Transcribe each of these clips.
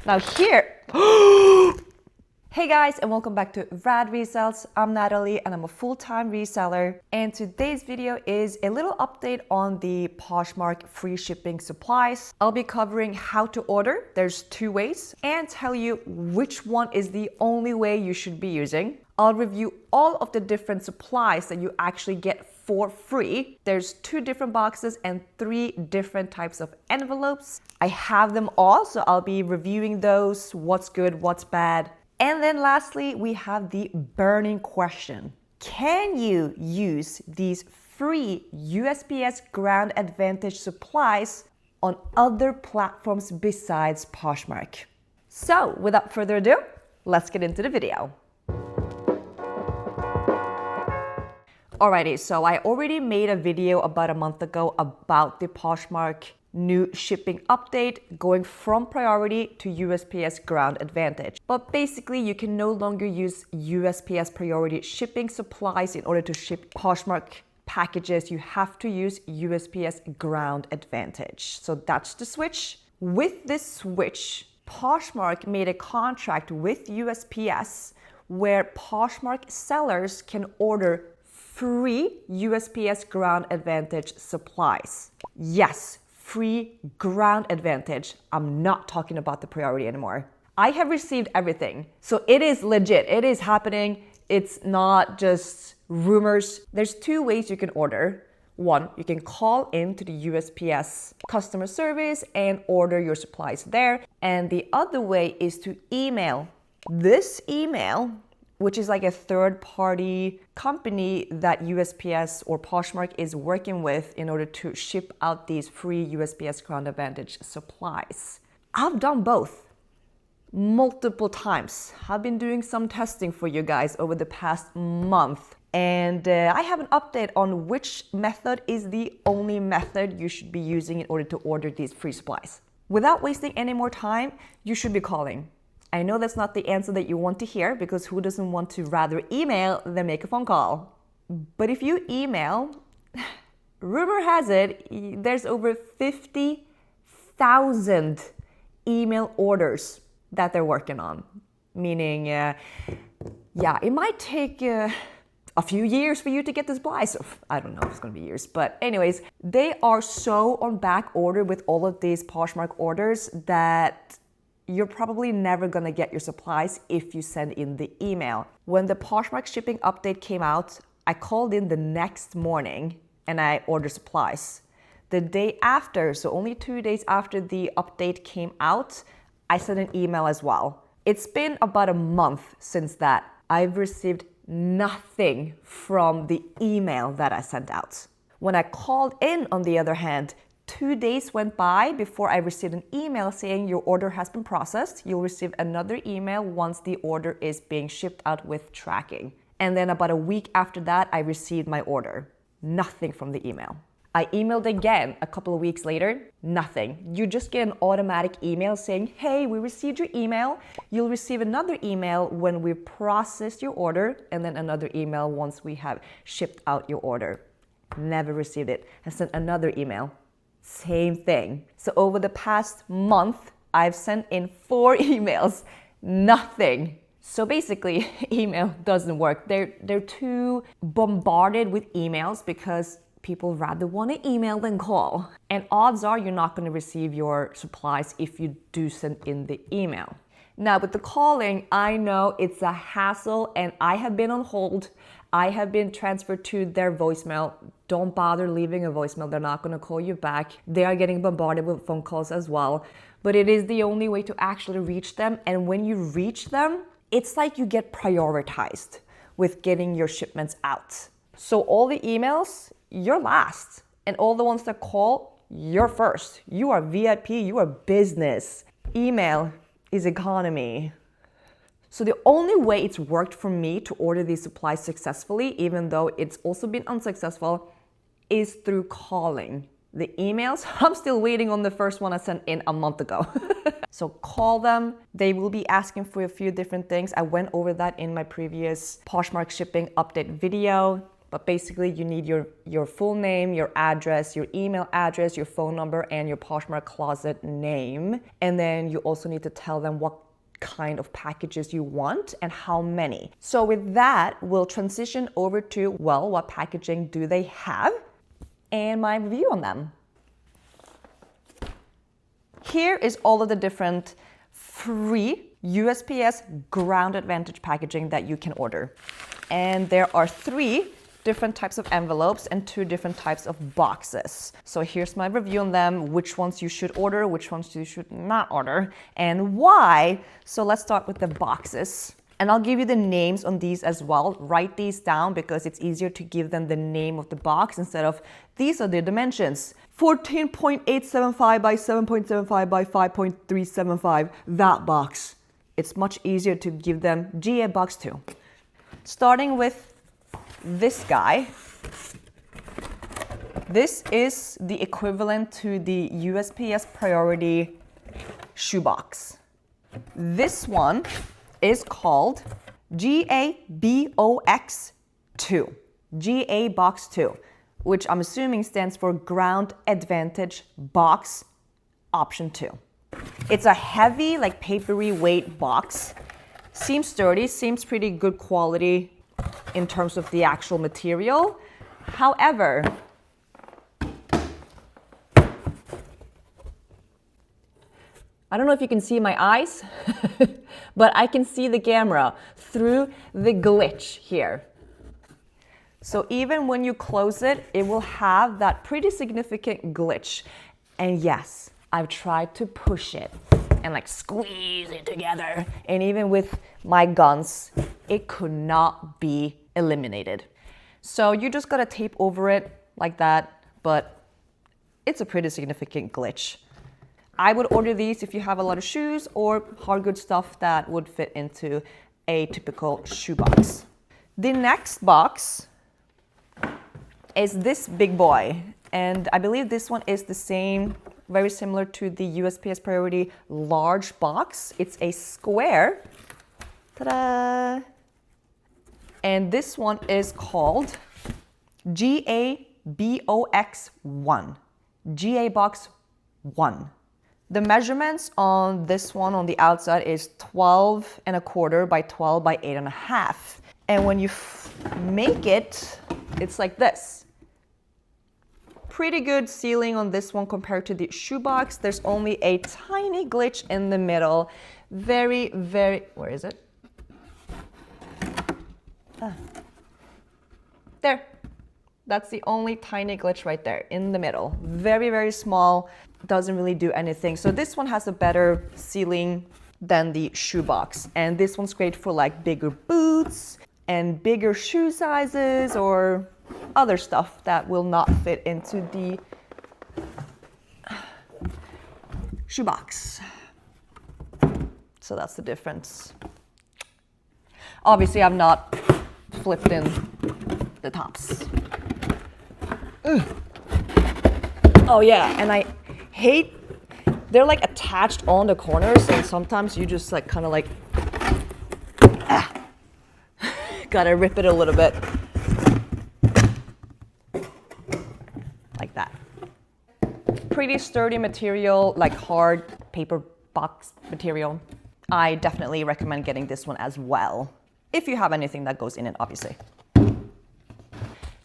Now here, hey guys, and welcome back to Rad Resells. I'm Natalie and I'm a full-time reseller. And today's video is a little update on the Poshmark free shipping supplies. I'll be covering how to order, there's 2 ways, and tell you which one is the only way you should be using. I'll review all of the different supplies that you actually get for free. There's 2 different boxes and 3 different types of envelopes. I have them all, so I'll be reviewing those, what's good, what's bad. And then lastly, we have the burning question. Can you use these free USPS Ground Advantage supplies on other platforms besides Poshmark? So without further ado, let's get into the video. Alrighty, so I already made a video about a month ago about the Poshmark new shipping update going from priority to USPS Ground Advantage. But basically, you can no longer use USPS priority shipping supplies in order to ship Poshmark packages. You have to use USPS Ground Advantage. So that's the switch. With this switch, Poshmark made a contract with USPS where Poshmark sellers can order free USPS Ground Advantage supplies. Yes, free Ground Advantage. I'm not talking about the priority anymore. I have received everything. So it is legit. It is happening. It's not just rumors. There's 2 ways you can order. One, you can call in to the USPS customer service and order your supplies there. And the other way is to email. This email, which is like a third-party company that USPS or Poshmark is working with in order to ship out these free USPS Ground Advantage supplies. I've done both multiple times. I've been doing some testing for you guys over the past month, and I have an update on which method is the only method you should be using in order to order these free supplies. Without wasting any more time, you should be calling. I know that's not the answer that you want to hear, because who doesn't want to rather email than make a phone call? But if you email, rumor has it, there's over 50,000 email orders that they're working on. Meaning, it might take a few years for you to get the supplies. I don't know if it's gonna be years, but anyways, they are so on back order with all of these Poshmark orders that you're probably never gonna get your supplies if you send in the email. When the Poshmark shipping update came out, I called in the next morning and I ordered supplies. The day after, so only 2 days after the update came out, I sent an email as well. It's been about a month since that. I've received nothing from the email that I sent out. When I called in, on the other hand, 2 days went by before I received an email saying your order has been processed. You'll receive another email once the order is being shipped out with tracking. And then about a week after that, I received my order. Nothing from the email. I emailed again a couple of weeks later, nothing. You just get an automatic email saying, hey, we received your email. You'll receive another email when we've processed your order, and then another email once we have shipped out your order. Never received it. I sent another email. Same thing. So over the past month, I've sent in 4 emails, nothing. So basically, email doesn't work. They're too bombarded with emails because people rather want to email than call. And odds are you're not going to receive your supplies if you do send in the email. Now with the calling, I know it's a hassle and I have been on hold. I have been transferred to their voicemail. Don't bother leaving a voicemail. They're not going to call you back. They are getting bombarded with phone calls as well. But it is the only way to actually reach them. And when you reach them, it's like you get prioritized with getting your shipments out. So all the emails, you're last. And all the ones that call, you're first. You are VIP. You are business. Email is economy. So the only way it's worked for me to order these supplies successfully, even though it's also been unsuccessful, is through calling. The emails, I'm still waiting on the first one I sent in a month ago. So call them. They will be asking for a few different things. I went over that in my previous Poshmark shipping update video. But basically you need your full name, your address, your email address, your phone number, and your Poshmark closet name. And then you also need to tell them what kind of packages you want and how many. So with that, we'll transition over to, well, what packaging do they have and my review on them. Here is all of the different free USPS Ground Advantage packaging that you can order. And there are 3 different types of envelopes and 2 different types of boxes. So here's my review on them, which ones you should order, which ones you should not order, and why. So let's start with the boxes. And I'll give you the names on these as well. Write these down because it's easier to give them the name of the box instead of these are the dimensions. 14.875 by 7.75 by 5.375, that box. It's much easier to give them GA box 2. Starting with this guy. This is the equivalent to the USPS Priority shoebox. This one is called GABOX 2, GA box 2, which I'm assuming stands for Ground Advantage box option 2. It's a heavy, like papery weight box. Seems sturdy, seems pretty good quality in terms of the actual material. However, I don't know if you can see my eyes, but I can see the camera through the glitch here. So even when you close it, it will have that pretty significant glitch. And yes, I've tried to push it and like squeeze it together. And even with my guns, it could not be eliminated. So you just gotta tape over it like that, but it's a pretty significant glitch. I would order these if you have a lot of shoes or hard goods stuff that would fit into a typical shoebox. The next box is this big boy. And I believe this one is the same, very similar to the USPS Priority large box. It's a square. Ta-da! And this one is called GABOX1, GA box 1. The measurements on this one on the outside is 12.25 by 12 by 8.5. And when you make it, it's like this. Pretty good sealing on this one compared to the shoebox. There's only a tiny glitch in the middle. Very, where is it? There. That's the only tiny glitch right there in the middle. Very, very small, doesn't really do anything. So this one has a better sealing than the shoebox. And this one's great for like bigger boots and bigger shoe sizes or other stuff that will not fit into the shoebox. So that's the difference. Obviously, I've not flipped in the tops. Oh yeah, and I hate, they're like attached on the corners and sometimes you just like kind of like, gotta rip it a little bit. Like that. Pretty sturdy material, like hard paper box material. I definitely recommend getting this one as well, if you have anything that goes in it, obviously.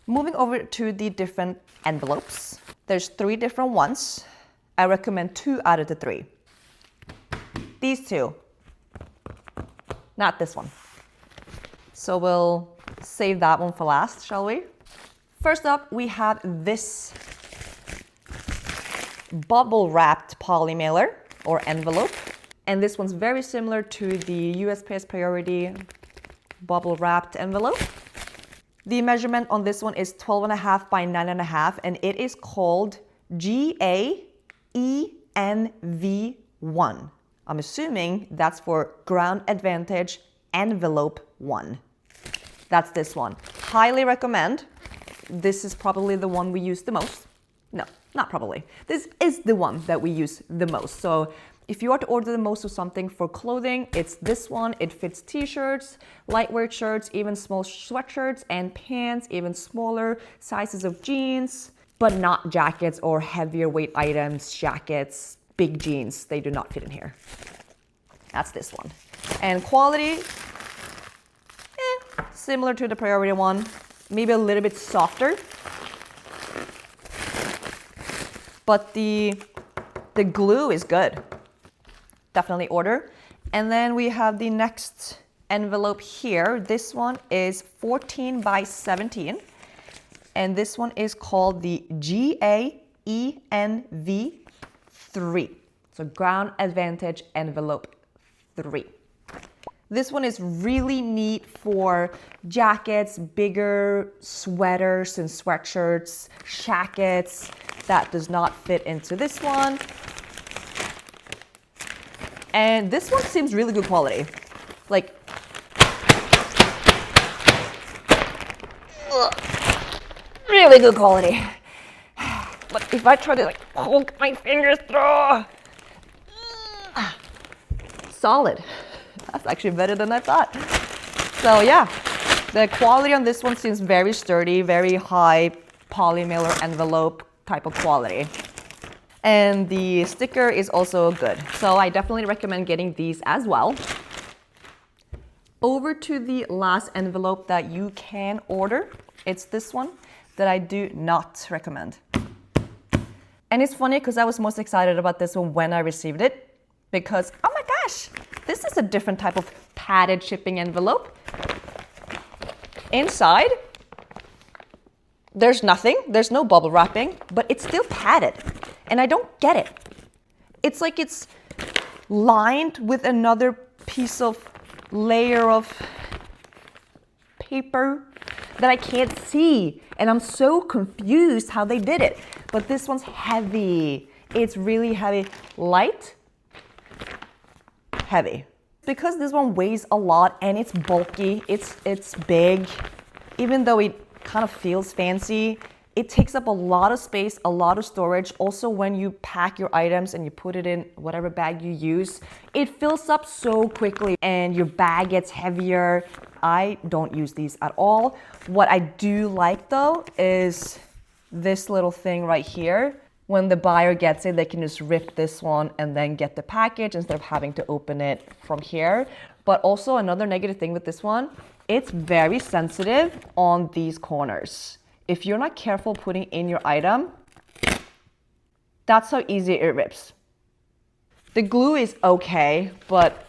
Moving over to the different envelopes. There's 3 different ones. I recommend 2 out of the 3. These 2. Not this one. So we'll save that one for last, shall we? First up, we have this bubble wrapped Polymailer or envelope. And this one's very similar to the USPS Priority bubble wrapped envelope. The measurement on this one is 12.5 by 9.5, and it is called GAENV1. I'm assuming that's for Ground Advantage Envelope 1. That's this one. Highly recommend. This is probably the one we use the most. No, not probably. This is the one that we use the most. So If you are to order the most of something for clothing, it's this one. It fits t-shirts, lightweight shirts, even small sweatshirts and pants, even smaller sizes of jeans, but not jackets or heavier weight items, jackets, big jeans. They do not fit in here. That's this one. And quality, similar to the priority one, maybe a little bit softer. But the glue is good. Definitely order. And then we have the next envelope here. This one is 14 by 17. And this one is called the GAENV3. So Ground Advantage Envelope 3. This one is really neat for jackets, bigger sweaters and sweatshirts, jackets. That does not fit into this one. And this one seems really good quality. Like, really good quality. But if I try to like poke my fingers through, solid. That's actually better than I thought. So yeah, the quality on this one seems very sturdy, very high Polymailer envelope type of quality. And the sticker is also good. So I definitely recommend getting these as well. Over to the last envelope that you can order. It's this one that I do not recommend. And it's funny because I was most excited about this one when I received it, because, oh my gosh, this is a different type of padded shipping envelope. Inside, there's nothing, there's no bubble wrapping, but it's still padded. And I don't get it. It's like it's lined with another piece of layer of paper that I can't see. And I'm so confused how they did it. But this one's heavy. It's really heavy. Light, heavy. Because this one weighs a lot and it's bulky, it's big, even though it kind of feels fancy, it takes up a lot of space, a lot of storage. Also, when you pack your items and you put it in whatever bag you use, it fills up so quickly and your bag gets heavier. I don't use these at all. What I do like though is this little thing right here. When the buyer gets it, they can just rip this one and then get the package instead of having to open it from here. But also another negative thing with this one, it's very sensitive on these corners. If you're not careful putting in your item, that's how easy it rips. The glue is okay, but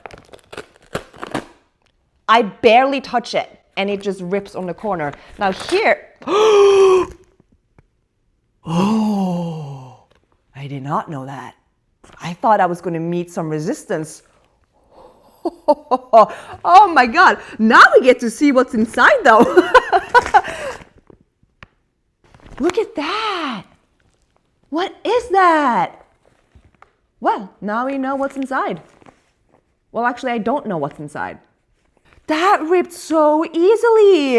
I barely touch it and it just rips on the corner. Now here, oh, I did not know that. I thought I was going to meet some resistance. Oh my God, now we get to see what's inside though. Look at that. What is that? Well, now we know what's inside. Well, actually, I don't know what's inside. That ripped so easily.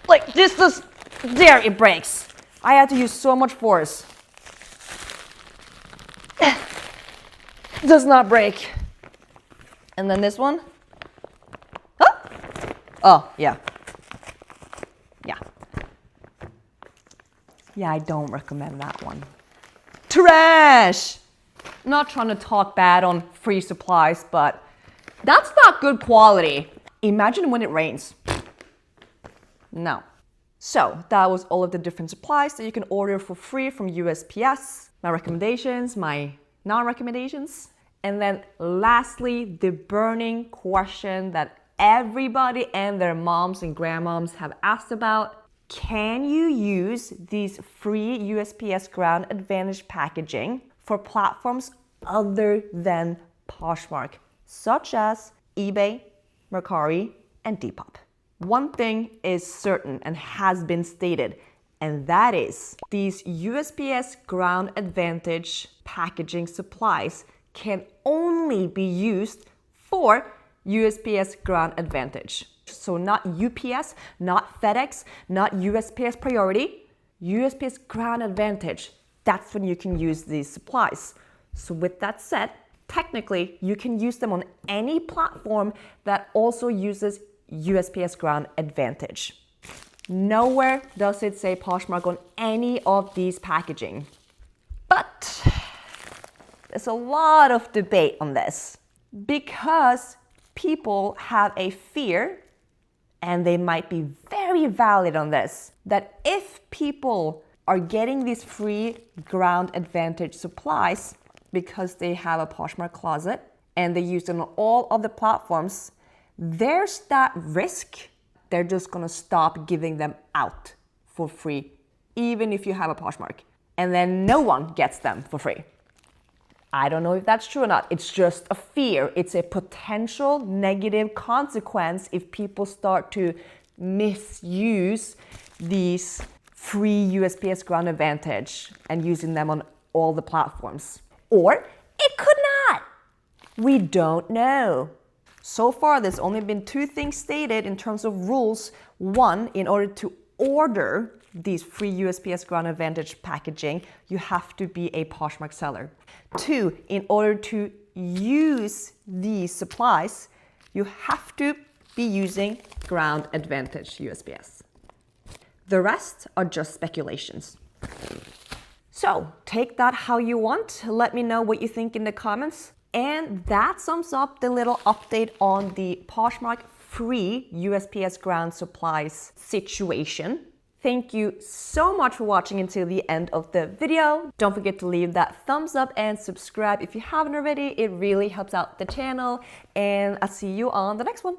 Like this is, there it breaks. I had to use so much force. Does not break. And then this one. Huh? Oh, yeah. Yeah. Yeah, I don't recommend that one. Trash! Not trying to talk bad on free supplies, but that's not good quality. Imagine when it rains. No. So that was all of the different supplies that you can order for free from USPS. My recommendations, my non-recommendations. And then lastly, the burning question that everybody and their moms and grandmoms have asked about. Can you use these free USPS Ground Advantage packaging for platforms other than Poshmark, such as eBay, Mercari, and Depop? One thing is certain and has been stated, and that is these USPS Ground Advantage packaging supplies can only be used for USPS Ground Advantage. So not UPS, not FedEx, not USPS Priority, USPS Ground Advantage. that's when you can use these supplies. So with that said, technically, you can use them on any platform that also uses USPS Ground Advantage. Nowhere does it say Poshmark on any of these packaging. But there's a lot of debate on this because people have a fear, and they might be very valid on this, that if people are getting these free Ground Advantage supplies because they have a Poshmark closet and they use them on all of the platforms, there's that risk they're just gonna stop giving them out for free, even if you have a Poshmark, and then no one gets them for free. I don't know if that's true or not. It's just a fear. It's a potential negative consequence if people start to misuse these free USPS Ground Advantage and using them on all the platforms. Or it could not. We don't know. So far, there's only been 2 things stated in terms of rules. 1, in order to order these free USPS Ground Advantage packaging, you have to be a Poshmark seller. 2, in order to use these supplies, you have to be using Ground Advantage USPS. The rest are just speculations. So take that how you want. Let me know what you think in the comments. And that sums up the little update on the Poshmark free USPS Ground supplies situation. Thank you so much for watching until the end of the video. Don't forget to leave that thumbs up and subscribe if you haven't already. It really helps out the channel. And I'll see you on the next one.